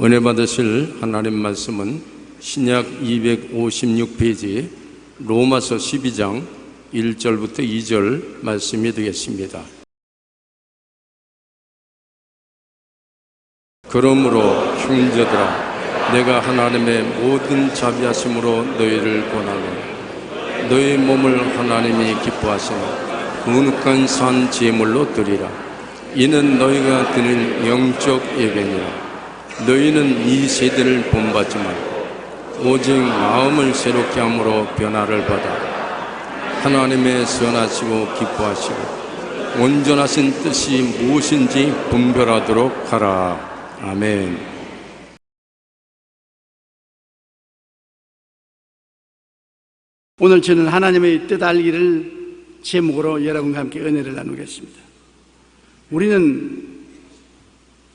은혜 받으실 하나님 말씀은 신약 256페이지 로마서 12장 1절부터 2절 말씀이 되겠습니다. 그러므로 형제들아, 내가 하나님의 모든 자비하심으로 너희를 권하노니 너희 몸을 하나님이 기뻐하시는 거룩한 산 제물로 드리라. 이는 너희가 드릴 영적 예배니라. 너희는 이 세대를 본받지 말고 오직 마음을 새롭게 함으로 변화를 받아 하나님의 선하시고 기뻐하시고 온전하신 뜻이 무엇인지 분별하도록 하라. 아멘. 오늘 저는 하나님의 뜻 알기를 제목으로 여러분과 함께 은혜를 나누겠습니다. 우리는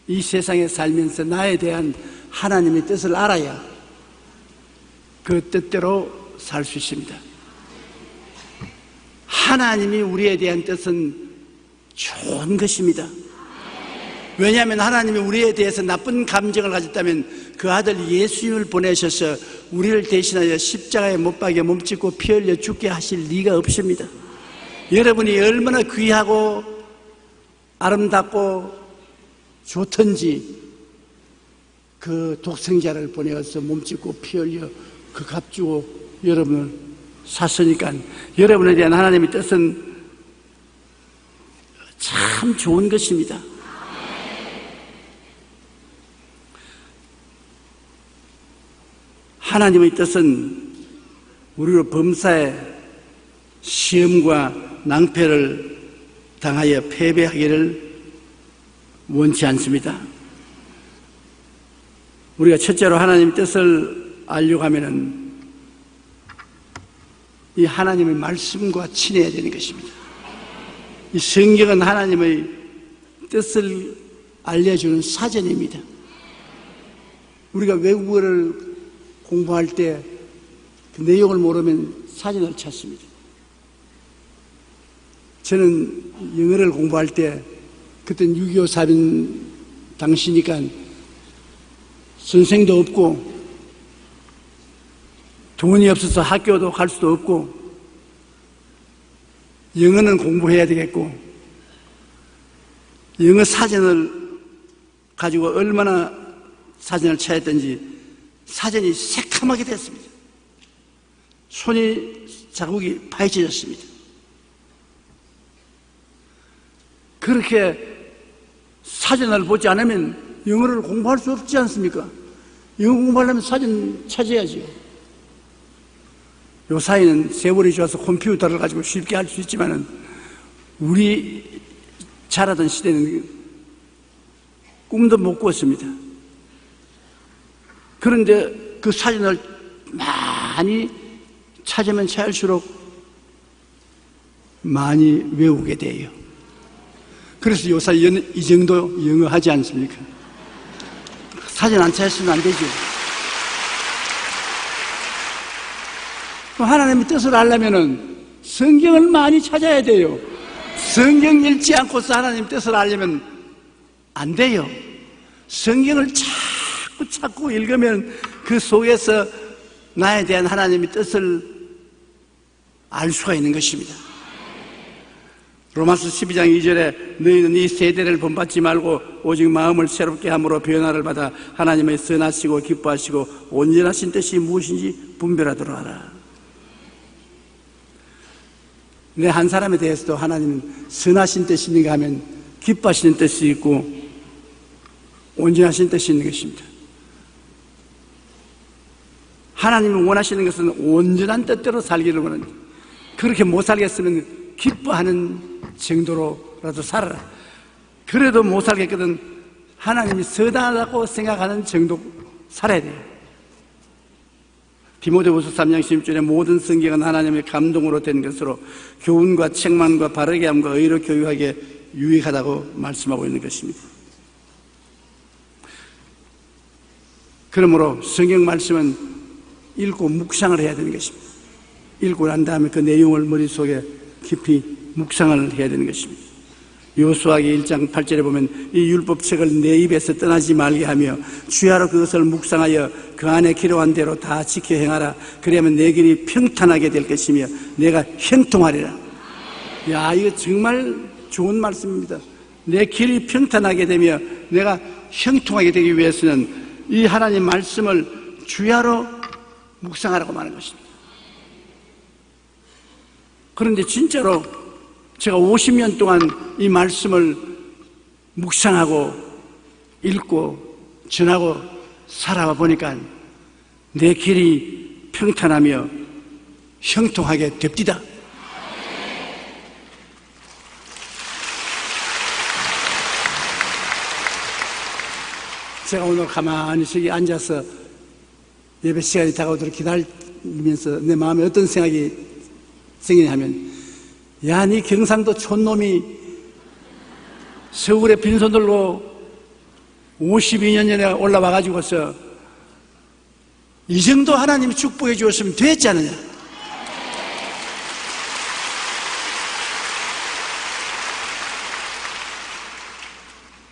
이 세상에 살면서 나에 대한 하나님의 뜻을 알아야 그 뜻대로 살 수 있습니다. 하나님이 우리에 대한 뜻은 좋은 것입니다. 왜냐하면 하나님이 우리에 대해서 나쁜 감정을 가졌다면 그 아들 예수님을 보내셔서 우리를 대신하여 십자가에 못 박여 몸짓고 피 흘려 죽게 하실 리가 없습니다. 여러분이 얼마나 귀하고 아름답고 좋든지 그 독생자를 보내어서 몸짓고 피 흘려 그 값 주고 여러분을 샀으니까 여러분에 대한 하나님의 뜻은 참 좋은 것입니다. 하나님의 뜻은 우리로 범사에 시험과 낭패를 당하여 패배하기를 원치 않습니다. 우리가 첫째로 하나님의 뜻을 알려고 하면은 이 하나님의 말씀과 친해야 되는 것입니다. 이 성경은 하나님의 뜻을 알려주는 사전입니다. 우리가 외국어를 공부할 때 그 내용을 모르면 사전을 찾습니다. 저는 영어를 공부할 때 그때는 6.25 사변 당시니까 선생도 없고 돈이 없어서 학교도 갈 수도 없고 영어는 공부해야 되겠고 영어 사전을 가지고 얼마나 사전을 찾았던지 사전이 새카맣게 됐습니다. 손이 자국이 파헤쳐졌습니다. 그렇게 사전을 보지 않으면 영어를 공부할 수 없지 않습니까? 영어 공부하려면 사전 찾아야지요. 요 사이는 세월이 좋아서 컴퓨터를 가지고 쉽게 할 수 있지만은 우리 자라던 시대는 꿈도 못 꾸었습니다. 그런데 그 사전을 많이 찾으면 찾을수록 많이 외우게 돼요. 그래서 요새 이 정도 영어 하지 않습니까? 사전 안 찾으면 안 되죠. 하나님의 뜻을 알려면은 성경을 많이 찾아야 돼요. 성경 읽지 않고서 하나님의 뜻을 알려면 안 돼요. 성경을 자꾸 찾고 읽으면 그 속에서 나에 대한 하나님의 뜻을 알 수가 있는 것입니다. 로마서 12장 2절에 너희는 이 세대를 본받지 말고 오직 마음을 새롭게 함으로 변화를 받아 하나님의 선하시고 기뻐하시고 온전하신 뜻이 무엇인지 분별하도록 하라. 내 한 사람에 대해서도 하나님은 선하신 뜻이 있는가 하면 기뻐하시는 뜻이 있고 온전하신 뜻이 있는 것입니다. 하나님이 원하시는 것은 온전한 뜻대로 살기를 원합니다. 그렇게 못 살겠으면 기뻐하는 정도로라도 살아라. 그래도 못 살겠거든 하나님이 선하다고 생각하는 정도 살아야 돼요. 디모데후서 3장 16절에 모든 성경은 하나님의 감동으로 된 것으로 교훈과 책망과 바르게 함과 의로 교육하기에 유익하다고 말씀하고 있는 것입니다. 그러므로 성경 말씀은 읽고 묵상을 해야 되는 것입니다. 읽고 난 다음에 그 내용을 머릿속에 깊이 묵상을 해야 되는 것입니다. 여호수아기 1장 8절에 보면 이 율법책을 내 입에서 떠나지 말게 하며 주야로 그것을 묵상하여 그 안에 기록한 대로 다 지켜 행하라. 그러면 내 길이 평탄하게 될 것이며 내가 형통하리라. 야, 이거 정말 좋은 말씀입니다. 내 길이 평탄하게 되며 내가 형통하게 되기 위해서는 이 하나님 말씀을 주야로 묵상하라고 말하는 것입니다. 그런데 진짜로 제가 50년 동안 이 말씀을 묵상하고 읽고 전하고 살아와 보니까 내 길이 평탄하며 형통하게 됩디다. 제가 오늘 가만히 저기 앉아서 예배 시간이 다가오도록 기다리면서 내 마음에 어떤 생각이 생기냐면, 야, 니 경상도 촌놈이 서울에 빈손 들고 52년 전에 올라와가지고서 이 정도 하나님이 축복해 주었으면 됐지 않느냐.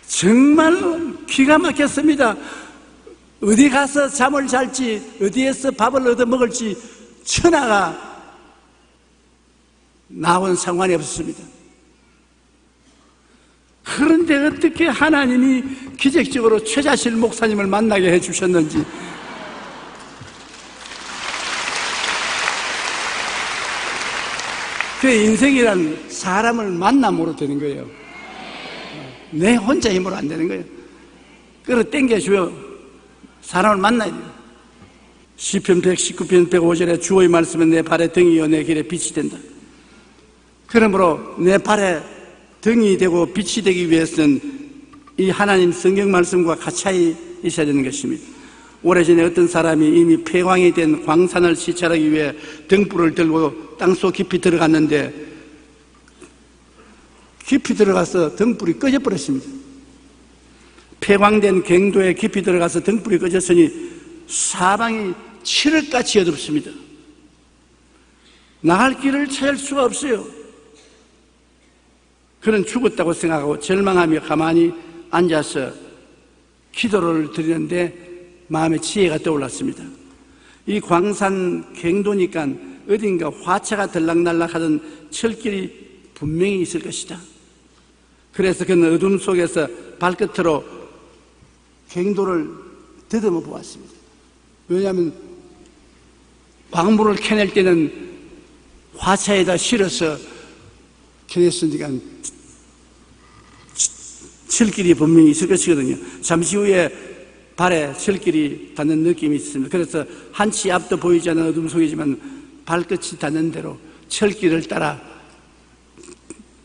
정말 기가 막혔습니다. 어디 가서 잠을 잘지 어디에서 밥을 얻어 먹을지 천하가 나온 상관이 없었습니다. 그런데 어떻게 하나님이 기적적으로 최자실 목사님을 만나게 해주셨는지, 그 인생이란 사람을 만남으로 되는 거예요. 내 혼자 힘으로 안 되는 거예요. 끌어 당겨줘요. 사람을 만나야 돼요. 시편 119편 105절에 주의 말씀은 내 발의 등이요 내 길에 빛이 된다. 그러므로 내 발에 등이 되고 빛이 되기 위해서는 이 하나님 성경 말씀과 같이 있어야 되는 것입니다. 오래전에 어떤 사람이 이미 폐광이 된 광산을 시찰하기 위해 등불을 들고 땅속 깊이 들어갔는데 깊이 들어가서 등불이 꺼져버렸습니다. 폐광된 갱도에 깊이 들어가서 등불이 꺼졌으니 사방이 칠흑같이 어둡습니다. 나갈 길을 찾을 수가 없어요. 그는 죽었다고 생각하고 절망하며 가만히 앉아서 기도를 드리는데 마음에 지혜가 떠올랐습니다. 이 광산 갱도니까 어딘가 화차가 들락날락하던 철길이 분명히 있을 것이다. 그래서 그는 어둠 속에서 발끝으로 갱도를 더듬어 보았습니다. 왜냐하면 광물을 캐낼 때는 화차에다 실어서 캐냈으니까 철길이 분명히 있을 것이거든요. 잠시 후에 발에 철길이 닿는 느낌이 있습니다. 그래서 한치 앞도 보이지 않는 어둠 속이지만 발끝이 닿는 대로 철길을 따라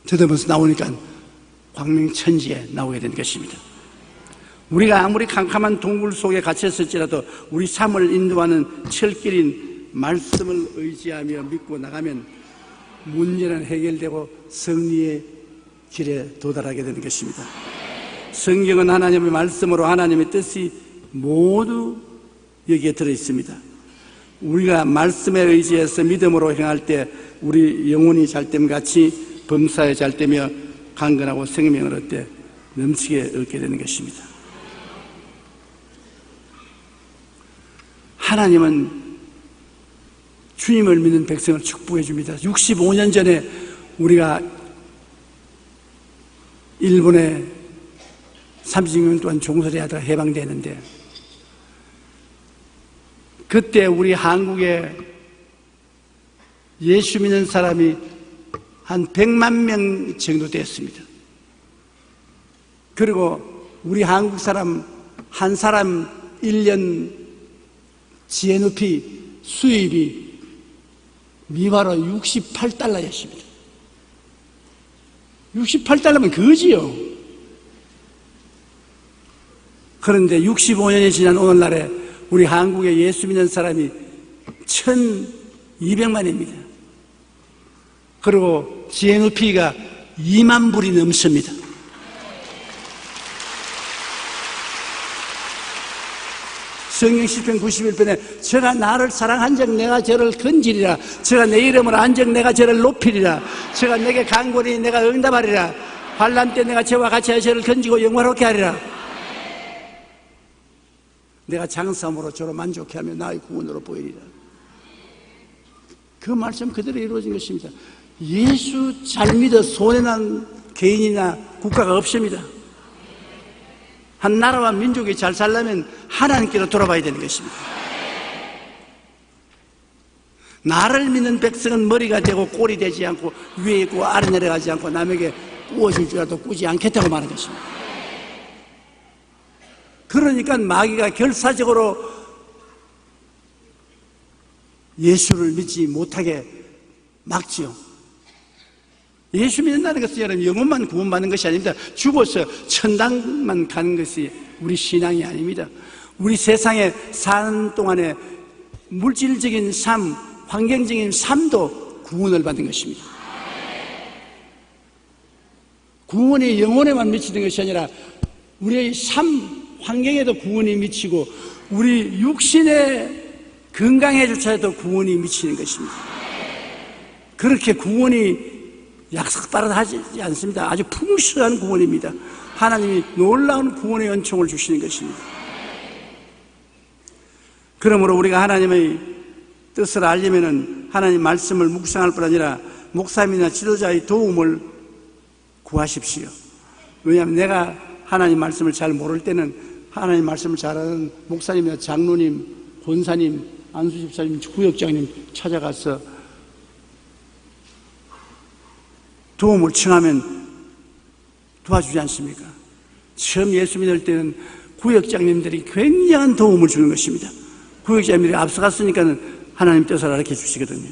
더듬어서 나오니까 광명천지에 나오게 된 것입니다. 우리가 아무리 캄캄한 동굴 속에 갇혔을지라도 우리 삶을 인도하는 철길인 말씀을 의지하며 믿고 나가면 문제는 해결되고 승리의 길에 도달하게 되는 것입니다. 성경은 하나님의 말씀으로 하나님의 뜻이 모두 여기에 들어있습니다. 우리가 말씀에 의지해서 믿음으로 행할 때 우리 영혼이 잘됨 같이 범사에 잘되며 강건하고 생명을 얻되 넘치게 얻게 되는 것입니다. 하나님은 주님을 믿는 백성을 축복해 줍니다. 65년 전에 우리가 일본에 30년 동안 종살이 하다가 해방되는데, 그때 우리 한국에 예수 믿는 사람이 한 100만 명 정도 됐습니다. 그리고 우리 한국 사람 한 사람 1년 GNP 수입이 미화로 68달러였습니다. 68달러면 그지요. 그런데 65년이 지난 오늘날에 우리 한국에 예수 믿는 사람이 1200만입니다. 그리고 GNP가 2만 불이 넘습니다. 성경 시편 91편에 저가 나를 사랑한즉 내가 저를 건지리라. 저가 내 이름을 안즉 내가 저를 높이리라. 저가 내게 간구하니 내가 응답하리라. 환난 때 내가 저와 같이 하여 저를 건지고 영화롭게 하리라. 내가 장사함으로 저로 만족해 하며 나의 구원으로 보이리라. 그 말씀 그대로 이루어진 것입니다. 예수 잘 믿어 손해난 개인이나 국가가 없습니다. 한 나라와 민족이 잘 살려면 하나님께로 돌아봐야 되는 것입니다. 나를 믿는 백성은 머리가 되고 꼴이 되지 않고 위에 있고 아래 내려가지 않고 남에게 꾸어줄 줄 알아도 꾸지 않겠다고 말하는 것입니다. 그러니까 마귀가 결사적으로 예수를 믿지 못하게 막지요. 예수 믿는다는 것은 여러분 영혼만 구원받는 것이 아닙니다. 죽어서 천당만 가는 것이 우리 신앙이 아닙니다. 우리 세상에 사는 동안에 물질적인 삶, 환경적인 삶도 구원을 받는 것입니다. 구원이 영혼에만 미치는 것이 아니라 우리의 삶, 환경에도 구원이 미치고 우리 육신의 건강에 조차도 구원이 미치는 것입니다. 그렇게 구원이 약속 따라 하지 않습니다. 아주 풍성한 구원입니다. 하나님이 놀라운 구원의 은총을 주시는 것입니다. 그러므로 우리가 하나님의 뜻을 알려면 하나님 말씀을 묵상할 뿐 아니라 목사님이나 지도자의 도움을 구하십시오. 왜냐하면 내가 하나님 말씀을 잘 모를 때는 하나님 말씀을 잘 아는 목사님이나 장로님, 권사님, 안수집사님, 구역장님 찾아가서 도움을 청하면 도와주지 않습니까? 처음 예수 믿을 때는 구역장님들이 굉장한 도움을 주는 것입니다. 구역장님들이 앞서갔으니까 하나님 뜻을 알려 주시거든요.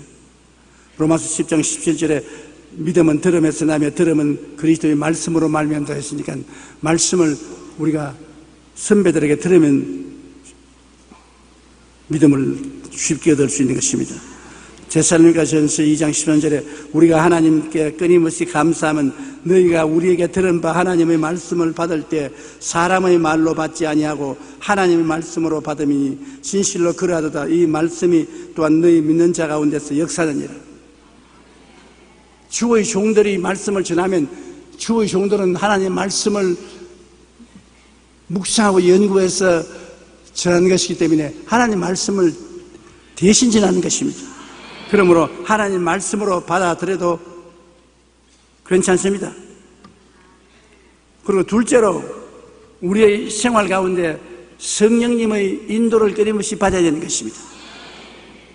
로마서 10장 17절에 믿음은 들음에서 나며 들음은 그리스도의 말씀으로 말미암다 했으니까 말씀을 우리가 선배들에게 들으면 믿음을 쉽게 얻을 수 있는 것입니다. 데살로니가전서 2장 13절에 우리가 하나님께 끊임없이 감사하면 너희가 우리에게 들은 바 하나님의 말씀을 받을 때 사람의 말로 받지 아니하고 하나님의 말씀으로 받음이니 진실로 그러하도다. 이 말씀이 또한 너희 믿는 자 가운데서 역사하느니라. 주의 종들이 말씀을 전하면 주의 종들은 하나님의 말씀을 묵상하고 연구해서 전하는 것이기 때문에 하나님 말씀을 대신 전하는 것입니다. 그러므로 하나님 말씀으로 받아들여도 괜찮습니다. 그리고 둘째로 우리의 생활 가운데 성령님의 인도를 끊임없이 받아야 되는 것입니다.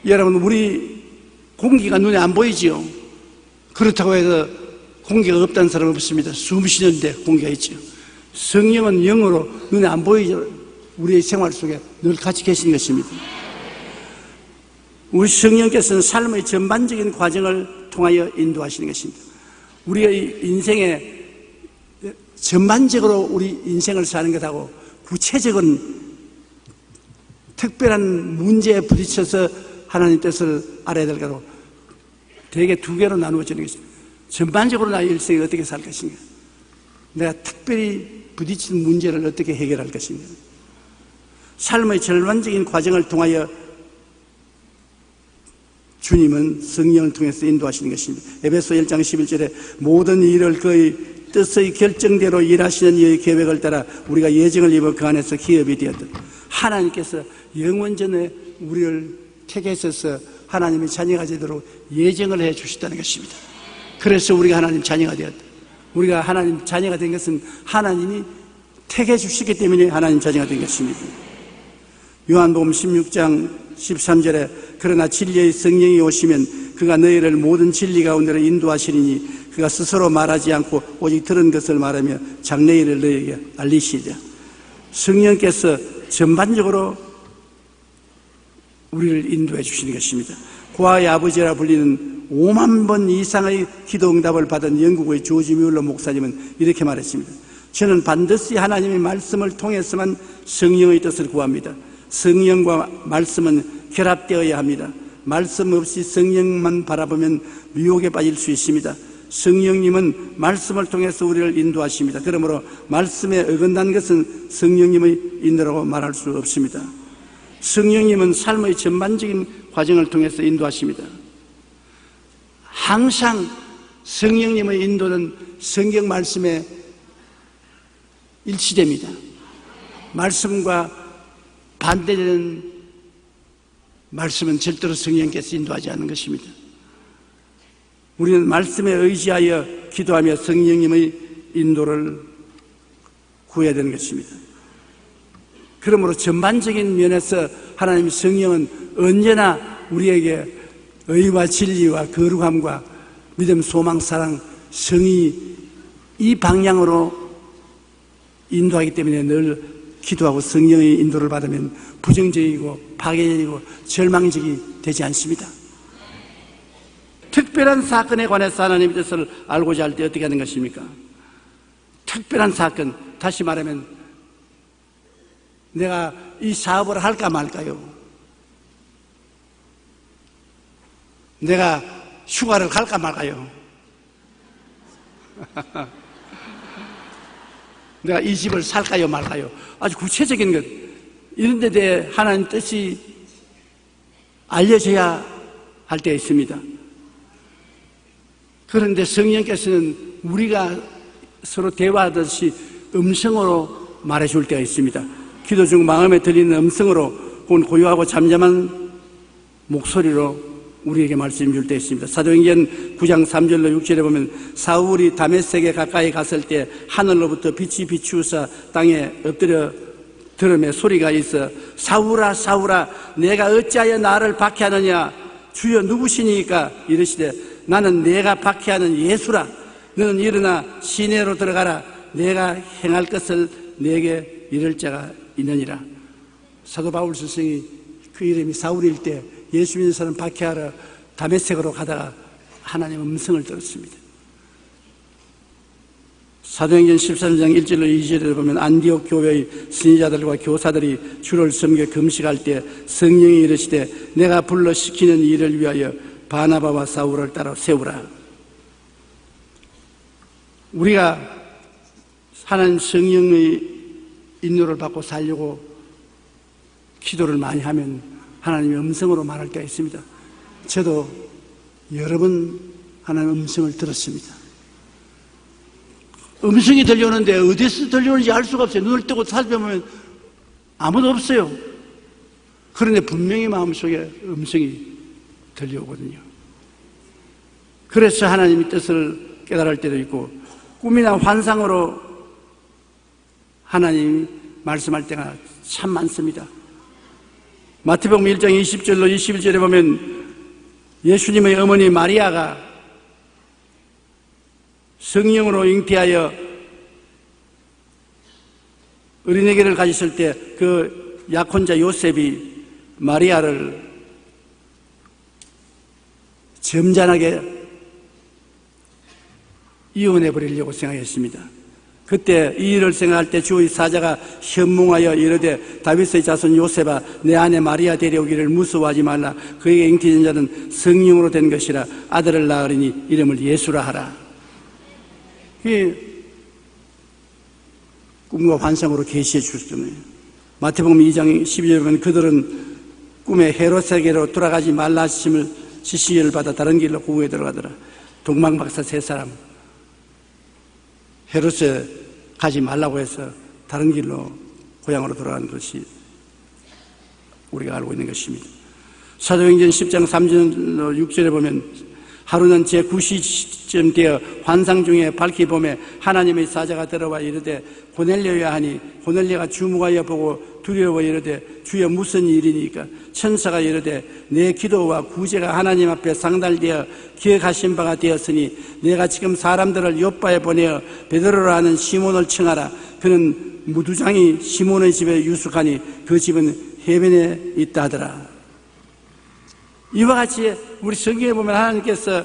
여러분, 우리 공기가 눈에 안 보이지요. 그렇다고 해서 공기가 없다는 사람은 없습니다. 숨 쉬는데 공기가 있죠. 성령은 영으로 눈에 안 보이죠. 우리의 생활 속에 늘 같이 계시는 것입니다. 우리 성령께서는 삶의 전반적인 과정을 통하여 인도하시는 것입니다. 우리의 인생에 전반적으로 우리 인생을 사는 것하고 구체적인 특별한 문제에 부딪혀서 하나님 뜻을 알아야 될 것하고 대개 두 개로 나누어지는 것입니다. 전반적으로 나의 일생에 어떻게 살 것인가, 내가 특별히 부딪힌 문제를 어떻게 해결할 것인가, 삶의 전반적인 과정을 통하여 주님은 성령을 통해서 인도하시는 것입니다. 에베소 1장 11절에 모든 일을 그의 뜻의 결정대로 일하시는 이의 계획을 따라 우리가 예정을 입어 그 안에서 기업이 되었다. 하나님께서 영원전에 우리를 택하셔서 하나님의 자녀가 되도록 예정을 해 주셨다는 것입니다. 그래서 우리가 하나님 자녀가 되었다. 우리가 하나님 자녀가 된 것은 하나님이 택해 주시기 때문에 하나님 자녀가 된 것입니다. 요한복음 16장 13절에 그러나 진리의 성령이 오시면 그가 너희를 모든 진리 가운데로 인도하시리니 그가 스스로 말하지 않고 오직 들은 것을 말하며 장래일을 너희에게 알리시리라. 성령께서 전반적으로 우리를 인도해 주시는 것입니다. 고아의 아버지라 불리는 5만 번 이상의 기도 응답을 받은 영국의 조지 뮬러 목사님은 이렇게 말했습니다. 저는 반드시 하나님의 말씀을 통해서만 성령의 뜻을 구합니다. 성령과 말씀은 결합되어야 합니다. 말씀 없이 성령만 바라보면 미혹에 빠질 수 있습니다. 성령님은 말씀을 통해서 우리를 인도하십니다. 그러므로 말씀에 어긋난 것은 성령님의 인도라고 말할 수 없습니다. 성령님은 삶의 전반적인 과정을 통해서 인도하십니다. 항상 성령님의 인도는 성경 말씀에 일치됩니다. 말씀과 반대되는 말씀은 절대로 성령께서 인도하지 않는 것입니다. 우리는 말씀에 의지하여 기도하며 성령님의 인도를 구해야 되는 것입니다. 그러므로 전반적인 면에서 하나님의 성령은 언제나 우리에게 의와 진리와 거룩함과 믿음, 소망, 사랑, 성의 이 방향으로 인도하기 때문에 늘 기도하고 성령의 인도를 받으면 부정적이고 파괴적이고 절망적이 되지 않습니다. 특별한 사건에 관해서 하나님의 뜻을 알고자 할 때 어떻게 하는 것입니까? 특별한 사건, 다시 말하면 내가 이 사업을 할까 말까요? 내가 휴가를 갈까 말까요? 내가 이 집을 살까요 말까요? 아주 구체적인 것, 이런 데 대해 하나님 뜻이 알려져야 할 때가 있습니다. 그런데 성령께서는 우리가 서로 대화하듯이 음성으로 말해줄 때가 있습니다. 기도 중 마음에 들리는 음성으로 혹은 고요하고 잠잠한 목소리로 우리에게 말씀 줄 때 있습니다. 사도행전 9장 3절로 6절에 보면 사울이 다메섹에 가까이 갔을 때 하늘로부터 빛이 비추어서 땅에 엎드려 들음에 소리가 있어 사울아 사울아 내가 어찌하여 나를 박해하느냐 주여 누구시니까 이르시되 나는 내가 박해하는 예수라 너는 일어나 시내로 들어가라 내가 행할 것을 내게 이를 자가 있느니라. 사도 바울 스승이 그 이름이 사울일 때 예수 믿는 사람 박해하러 다메섹으로 가다가 하나님의 음성을 들었습니다. 사도행전 13장 1절로 2절에 보면 안디옥 교회의 선지자들과 교사들이 주를 섬겨 금식할 때 성령이 이르시되 내가 불러 시키는 일을 위하여 바나바와 사울을 따라 세우라. 우리가 하나님 성령의 인도를 받고 살려고 기도를 많이 하면 하나님의 음성으로 말할 때가 있습니다. 저도 여러 번 하나님의 음성을 들었습니다. 음성이 들려오는데 어디서 들려오는지 알 수가 없어요. 눈을 뜨고 살펴보면 아무도 없어요. 그런데 분명히 마음속에 음성이 들려오거든요. 그래서 하나님의 뜻을 깨달을 때도 있고 꿈이나 환상으로 하나님이 말씀할 때가 참 많습니다. 마태복음 1장 20절로 21절에 보면 예수님의 어머니 마리아가 성령으로 잉태하여 어린애기를 가졌을 때 그 약혼자 요셉이 마리아를 점잖하게 이혼해 버리려고 생각했습니다. 그때 이 일을 생각할 때 주의 사자가 현몽하여 이르되 다윗의 자손 요셉아 내 아내 마리아 데려오기를 무서워하지 말라. 그에게 잉태된 자는 성령으로 된 것이라. 아들을 낳으리니 이름을 예수라 하라. 그게 꿈과 환상으로 계시해 주셨잖아요. 마태복음 2장 12절에 보면 그들은 꿈에 헤롯에게로 돌아가지 말라 하심을 지시를 받아 다른 길로 고국에 들어가더라. 동방박사 세 사람 헤롯에 가지 말라고 해서 다른 길로 고향으로 돌아가는 것이 우리가 알고 있는 것입니다. 사도행전 10장 3절 6절에 보면 하루는 제9시쯤 되어 환상 중에 밝히 보매 하나님의 사자가 들어와 이르되 고넬료야 하니 고넬료가 주목하여 보고 두려워 이르되 주여 무슨 일이니까 천사가 이르되 내 기도와 구제가 하나님 앞에 상달되어 기억하신 바가 되었으니 내가 지금 사람들을 요빠에 보내어 베드로라 하는 시몬을 청하라. 그는 무두장이 시몬의 집에 유숙하니 그 집은 해변에 있다 하더라. 이와 같이 우리 성경에 보면 하나님께서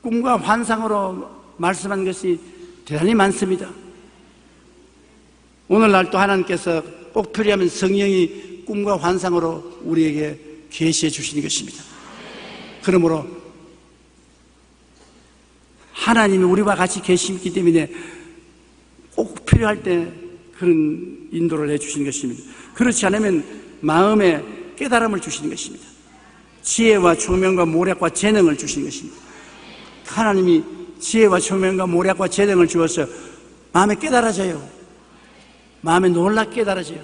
꿈과 환상으로 말씀한 것이 대단히 많습니다. 오늘날 또 하나님께서 꼭 필요하면 성령이 꿈과 환상으로 우리에게 계시해 주시는 것입니다. 그러므로 하나님이 우리와 같이 계시기 때문에 꼭 필요할 때 그런 인도를 해 주시는 것입니다. 그렇지 않으면 마음에 깨달음을 주시는 것입니다. 지혜와 총명과 모략과 재능을 주시는 것입니다. 하나님이 지혜와 총명과 모략과 재능을 주어서 마음에 깨달아져요. 마음에 놀랍게 깨달아져요.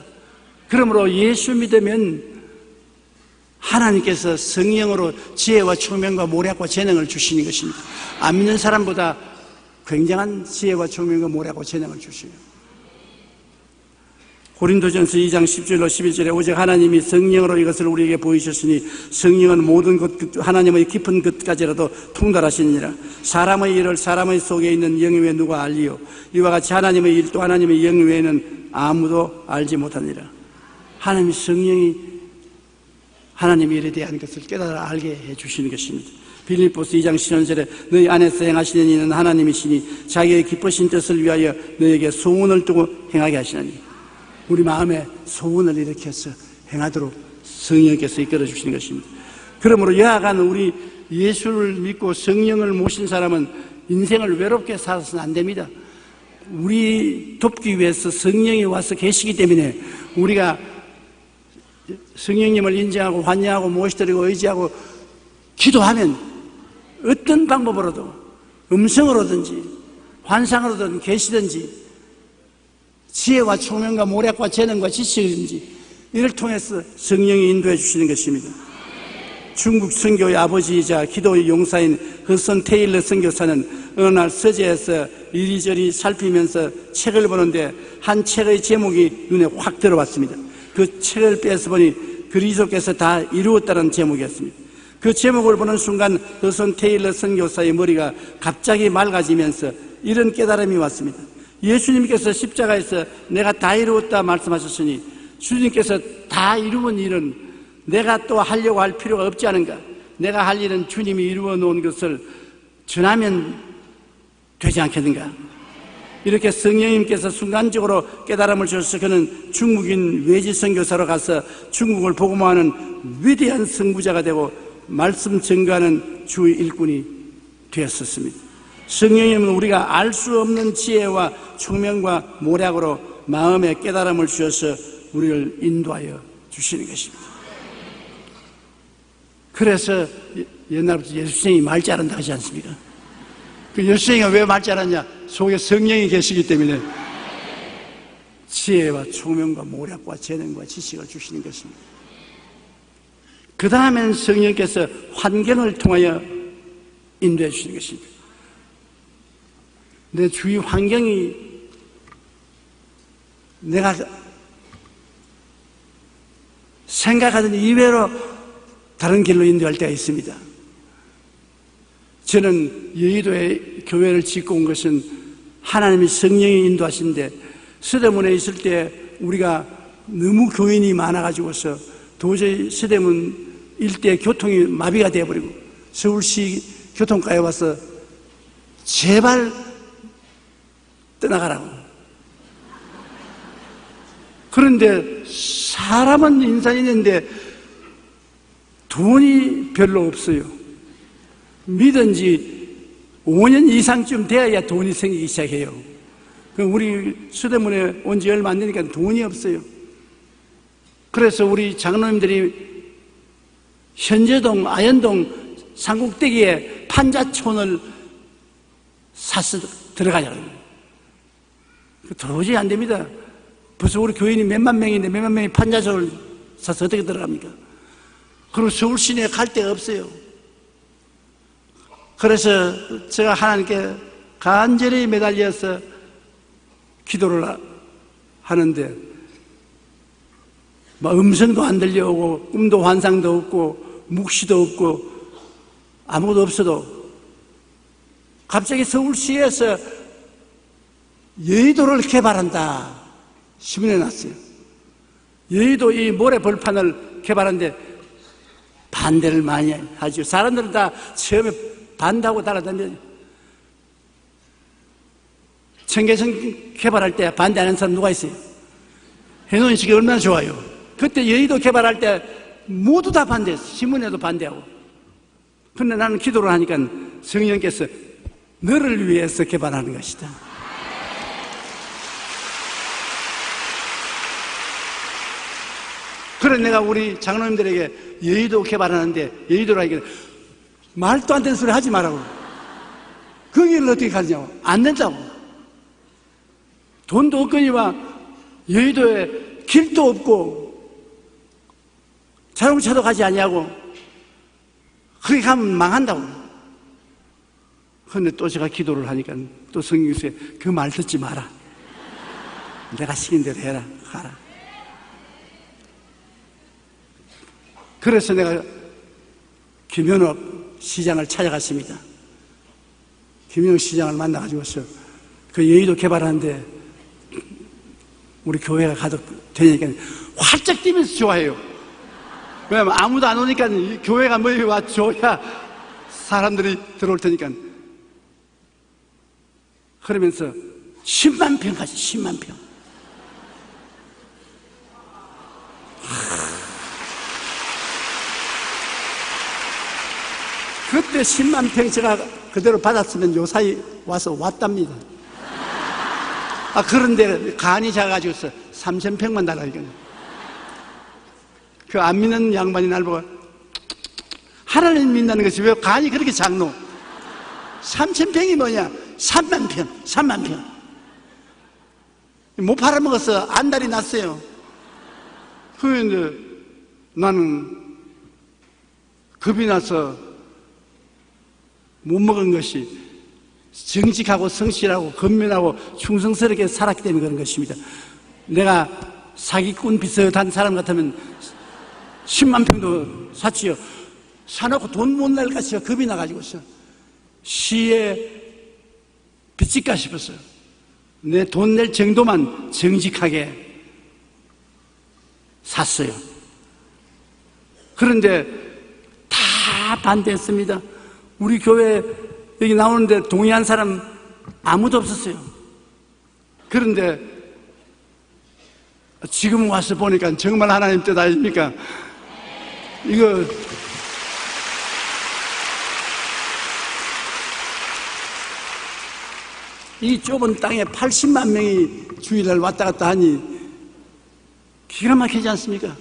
그러므로 예수 믿으면 하나님께서 성령으로 지혜와 총명과 모략과 재능을 주시는 것입니다. 안 믿는 사람보다 굉장한 지혜와 총명과 모략과 재능을 주셔요. 고린도전서 2장 10절로 11절에 오직 하나님이 성령으로 이것을 우리에게 보이셨으니 성령은 모든 것 하나님의 깊은 것까지라도 통달하시느니라. 사람의 일을 사람의 속에 있는 영이 누가 알리요. 이와 같이 하나님의 일도 하나님의 영 외에는 아무도 알지 못하느니라. 하나님의 성령이 하나님의 일에 대한 것을 깨달아 알게 해주시는 것입니다. 빌립보서 2장 10절에 너희 안에서 행하시는 이는 하나님이시니 자기의 기쁘신 뜻을 위하여 너에게 소원을 두고 행하게 하시나니. 우리 마음에 소원을 일으켜서 행하도록 성령께서 이끌어 주시는 것입니다. 그러므로 여하간 우리 예수를 믿고 성령을 모신 사람은 인생을 외롭게 살아서는 안 됩니다. 우리 돕기 위해서 성령이 와서 계시기 때문에 우리가 성령님을 인정하고 환영하고 모시드리고 의지하고 기도하면 어떤 방법으로도 음성으로든지 환상으로든 계시든지 지혜와 총명과 모략과 재능과 지식이든지 이를 통해서 성령이 인도해 주시는 것입니다. 중국 선교의 아버지이자 기도의 용사인 허슨 테일러 선교사는 어느 날 서재에서 이리저리 살피면서 책을 보는데 한 책의 제목이 눈에 확 들어왔습니다. 그 책을 빼서 보니 그리스도께서 다 이루었다는 제목이었습니다. 그 제목을 보는 순간 허슨 테일러 선교사의 머리가 갑자기 맑아지면서 이런 깨달음이 왔습니다. 예수님께서 십자가에서 내가 다 이루었다 말씀하셨으니 주님께서 다 이루은 일은 내가 또 하려고 할 필요가 없지 않은가? 내가 할 일은 주님이 이루어 놓은 것을 전하면 되지 않겠는가? 이렇게 성령님께서 순간적으로 깨달음을 주셔서 그는 중국인 외지 선교사로 가서 중국을 복음화하는 위대한 선구자가 되고 말씀 전가하는 주의 일꾼이 되었었습니다. 성령님은 우리가 알 수 없는 지혜와 총명과 모략으로 마음의 깨달음을 주셔서 우리를 인도하여 주시는 것입니다. 그래서 옛날부터 예수님이 말 잘한다 하지 않습니까? 그 예수님이 왜 말 잘하냐? 속에 성령이 계시기 때문에 지혜와 총명과 모략과 재능과 지식을 주시는 것입니다. 그 다음엔 성령께서 환경을 통하여 인도해 주시는 것입니다. 내 주위 환경이 내가 생각하던 이외로 다른 길로 인도할 때가 있습니다. 저는 여의도에 교회를 짓고 온 것은 하나님의 성령이 인도하신데 서대문에 있을 때 우리가 너무 교인이 많아가지고서 도저히 서대문 일대 교통이 마비가 되어버리고 서울시 교통과에 와서 제발 떠나가라고. 그런데 사람은 인산이 있는데 돈이 별로 없어요. 믿은 지 5년 이상쯤 돼야 돈이 생기기 시작해요. 우리 수대문에 온 지 얼마 안 되니까 돈이 없어요. 그래서 우리 장로님들이 현재동, 아현동, 삼국대기에 판자촌을 사서 들어가자고. 도저히 안 됩니다. 벌써 우리 교인이 몇만 명인데 몇만 명이 판자촌을 사서 어떻게 들어갑니까? 그리고 서울 시내에 갈 데가 없어요. 그래서 제가 하나님께 간절히 매달려서 기도를 하는데 음성도 안 들려오고 꿈도 환상도 없고 묵시도 없고 아무것도 없어도 갑자기 서울시에서 여의도를 개발한다 신문에 났어요. 여의도 이 모래 벌판을 개발하는데 반대를 많이 하죠. 사람들은 다 처음에 반대하고 따라다녀요. 청계천 개발할 때 반대하는 사람 누가 있어요? 해놓은 식이 얼마나 좋아요. 그때 여의도 개발할 때 모두 다 반대했어요. 신문에도 반대하고. 그런데 나는 기도를 하니까 성령께서 너를 위해서 개발하는 것이다. 그래 내가 우리 장로님들에게 여의도 개발하는데 여의도라니까 말도 안 되는 소리 하지 말라고. 거기를 어떻게 가냐고. 안 된다고. 돈도 없거니와 여의도에 길도 없고 자동차도 가지 아니하고 거기 가면 망한다고. 그런데 또 제가 기도를 하니까 또 성경에서 그 말 듣지 마라. 내가 시킨 대로 해라. 가라. 그래서 내가 김현옥 시장을 찾아갔습니다. 김현옥 시장을 만나가지고서 그 여의도 개발하는데 우리 교회가 가도 되니까 활짝 뛰면서 좋아해요. 왜냐면 아무도 안 오니까 이 교회가 뭐 와 줘야 사람들이 들어올 테니까. 그러면서 10만 평까지 10만 평. 그때 10만 평 제가 그대로 받았으면 요사이 와서 왔답니다. 그런데 간이 작아가지고서 3,000평만 달라 이거는. 그 안 믿는 양반이 날 보고 하나님 믿는다는 것이 왜 간이 그렇게 작노? 3,000평이 뭐냐? 3만 평, 3만 평. 못 팔아먹었어. 안달이 났어요. 그런데 나는 겁이 나서 못 먹은 것이 정직하고 성실하고 건면하고 충성스럽게 살았기 때문에 그런 것입니다. 내가 사기꾼 비슷한 사람 같으면 10만 평도 샀지요. 사놓고 돈 못 낼 것이 겁이 나가지고서 시에 빚질까 싶었어요. 내 돈 낼 정도만 정직하게 샀어요. 그런데 다 반대했습니다. 우리 교회 여기 나오는데 동의한 사람 아무도 없었어요. 그런데 지금 와서 보니까 정말 하나님 뜻 아닙니까? 이거 이 좁은 땅에 80만 명이 주일날 왔다 갔다 하니 기가 막히지 않습니까?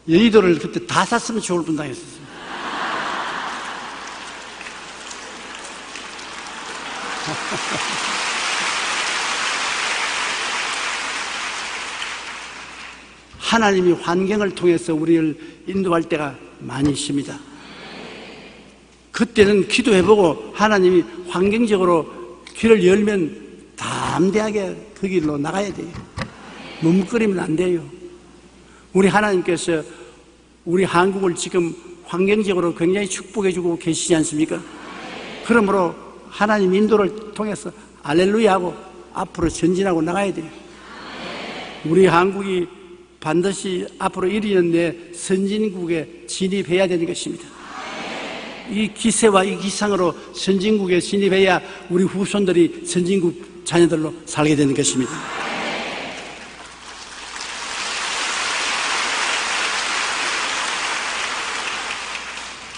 여의도를 그때 다 샀으면 좋을 뻔당했었어요. 하나님이 환경을 통해서 우리를 인도할 때가 많이 있습니다. 그때는 기도해보고 하나님이 환경적으로 길을 열면 담대하게 그 길로 나가야 돼요. 머뭇거리면 안 돼요. 우리 하나님께서 우리 한국을 지금 환경적으로 굉장히 축복해주고 계시지 않습니까? 그러므로 하나님 인도를 통해서 알렐루야 하고 앞으로 전진하고 나가야 돼요. 우리 한국이 반드시 앞으로 1년 내 선진국에 진입해야 되는 것입니다. 이 기세와 이 기상으로 선진국에 진입해야 우리 후손들이 선진국 자녀들로 살게 되는 것입니다.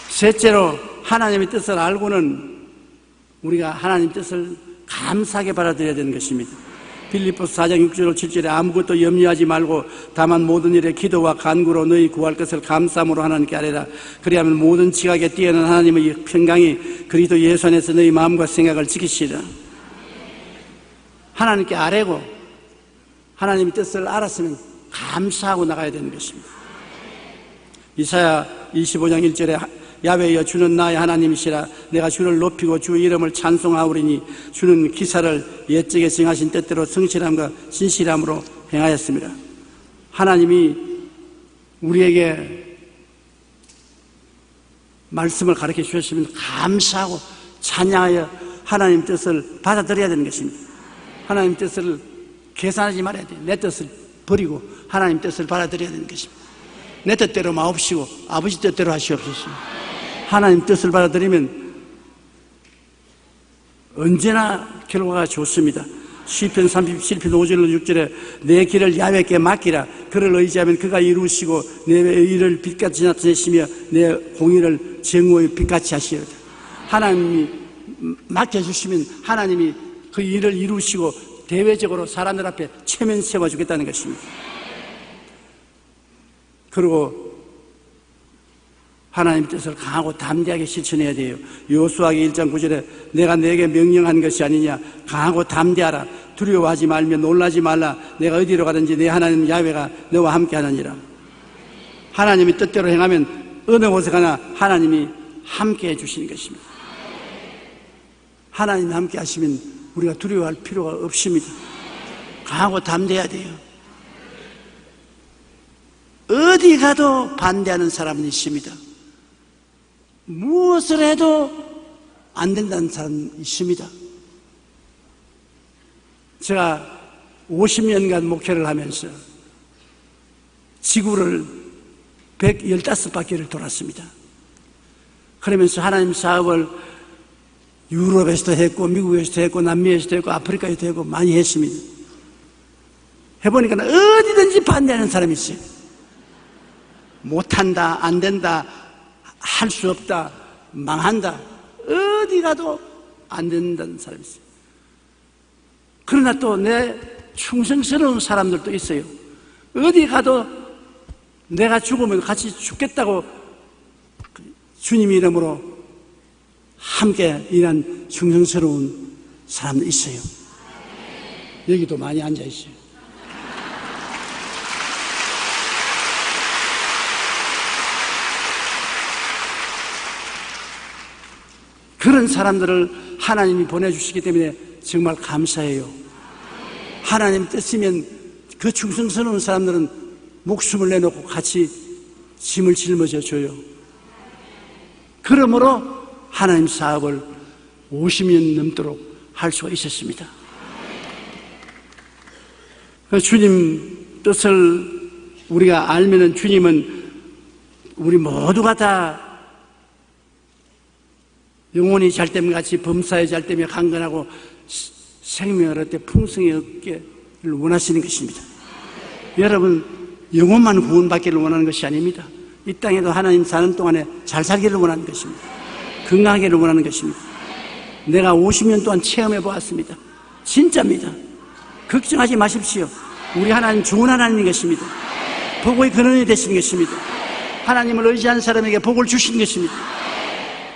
셋째로 하나님의 뜻을 알고는 우리가 하나님 뜻을 감사하게 받아들여야 되는 것입니다. 빌립보서 4장 6절 7절에 아무것도 염려하지 말고 다만 모든 일에 기도와 간구로 너희 구할 것을 감사함으로 하나님께 아뢰라. 그리하면 모든 지각에 뛰어난 하나님의 평강이 그리스도 예수 안에서 너희 마음과 생각을 지키시리라. 하나님께 아뢰고 하나님의 뜻을 알았으면 감사하고 나가야 되는 것입니다. 이사야 25장 1절에 야훼여 주는 나의 하나님이시라. 내가 주를 높이고 주 이름을 찬송하오리니 주는 기사를 옛적에 정하신 뜻대로 성실함과 진실함으로 행하였습니다. 하나님이 우리에게 말씀을 가르쳐 주셨으면 감사하고 찬양하여 하나님 뜻을 받아들여야 되는 것입니다. 하나님 뜻을 계산하지 말아야 돼요. 내 뜻을 버리고 하나님 뜻을 받아들여야 되는 것입니다. 내 뜻대로 마옵시고 아버지 뜻대로 하시옵소서. 하나님 뜻을 받아들이면 언제나 결과가 좋습니다. 시편 37편 5절 6절에 내 길을 야훼께 맡기라. 그를 의지하면 그가 이루시고 내 의를 빛같이 나타내시며 내 공의를 정오의 빛같이 하시리라. 하나님이 맡겨주시면 하나님이 그 일을 이루시고 대외적으로 사람들 앞에 체면 세워주겠다는 것입니다. 그리고 하나님의 뜻을 강하고 담대하게 실천해야 돼요. 여호수아기 1장 9절에 내가 너에게 명령한 것이 아니냐, 강하고 담대하라, 두려워하지 말며 놀라지 말라, 내가 어디로 가든지 내 하나님 야훼가 너와 함께 하느니라. 하나님의 뜻대로 행하면 어느 곳에 가나 하나님이 함께 해주시는 것입니다. 하나님이 함께 하시면 우리가 두려워할 필요가 없습니다. 강하고 담대해야 돼요. 어디 가도 반대하는 사람은 있습니다. 무엇을 해도 안 된다는 사람은 있습니다. 제가 50년간 목회를 하면서 지구를 115바퀴를 돌았습니다. 그러면서 하나님 사업을 유럽에서도 했고 미국에서도 했고 남미에서도 했고 아프리카에서도 했고 많이 했습니다. 해보니까 어디든지 반대하는 사람이 있어요. 못한다, 안 된다, 할 수 없다, 망한다, 어디 가도 안 된다는 사람이 있어요. 그러나 또 내 충성스러운 사람들도 있어요. 어디 가도 내가 죽으면 같이 죽겠다고 주님 이름으로 함께 일한 충성스러운 사람도 있어요. 여기도 많이 앉아 있어요. 그런 사람들을 하나님이 보내주시기 때문에 정말 감사해요. 하나님 뜻이면 그 충성스러운 사람들은 목숨을 내놓고 같이 짐을 짊어져 줘요. 그러므로 하나님 사업을 50년 넘도록 할 수가 있었습니다. 주님 뜻을 우리가 알면은 주님은 우리 모두가 다 영혼이 잘됨 같이 범사에 잘되며 강건하고 생명을 얻되 풍성히 얻기를 원하시는 것입니다. 여러분, 영혼만 구원받기를 원하는 것이 아닙니다. 이 땅에도 하나님 사는 동안에 잘 살기를 원하는 것입니다. 건강하기를 원하는 것입니다. 내가 50년 동안 체험해 보았습니다. 진짜입니다. 걱정하지 마십시오. 우리 하나님 좋은 하나님인 것입니다. 복의 근원이 되시는 것입니다. 하나님을 의지한 사람에게 복을 주신 것입니다.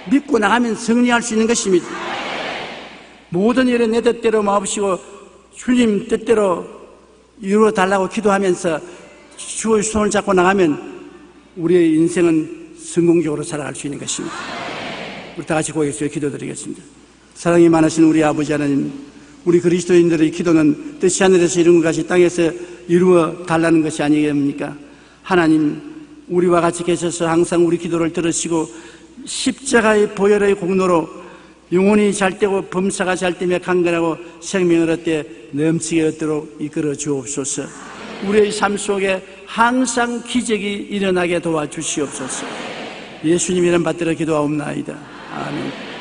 믿고 나가면 승리할 수 있는 것입니다. 모든 일에 내 뜻대로 마옵시고 주님 뜻대로 이루어 달라고 기도하면서 주의 손을 잡고 나가면 우리의 인생은 성공적으로 살아갈 수 있는 것입니다. 우리 다 같이 고개 숙여 기도드리겠습니다. 사랑이 많으신 우리 아버지 하나님, 우리 그리스도인들의 기도는 뜻이 하늘에서 이룬 것 같이 땅에서 이루어 달라는 것이 아니겠습니까? 하나님, 우리와 같이 계셔서 항상 우리 기도를 들으시고 십자가의 보혈의 공로로 영혼이 잘되고 범사가 잘되며 강건하고 생명을 얻되 넘치게 얻도록 이끌어 주옵소서. 우리의 삶 속에 항상 기적이 일어나게 도와주시옵소서. 예수님 이름 받들어 기도하옵나이다. 아멘.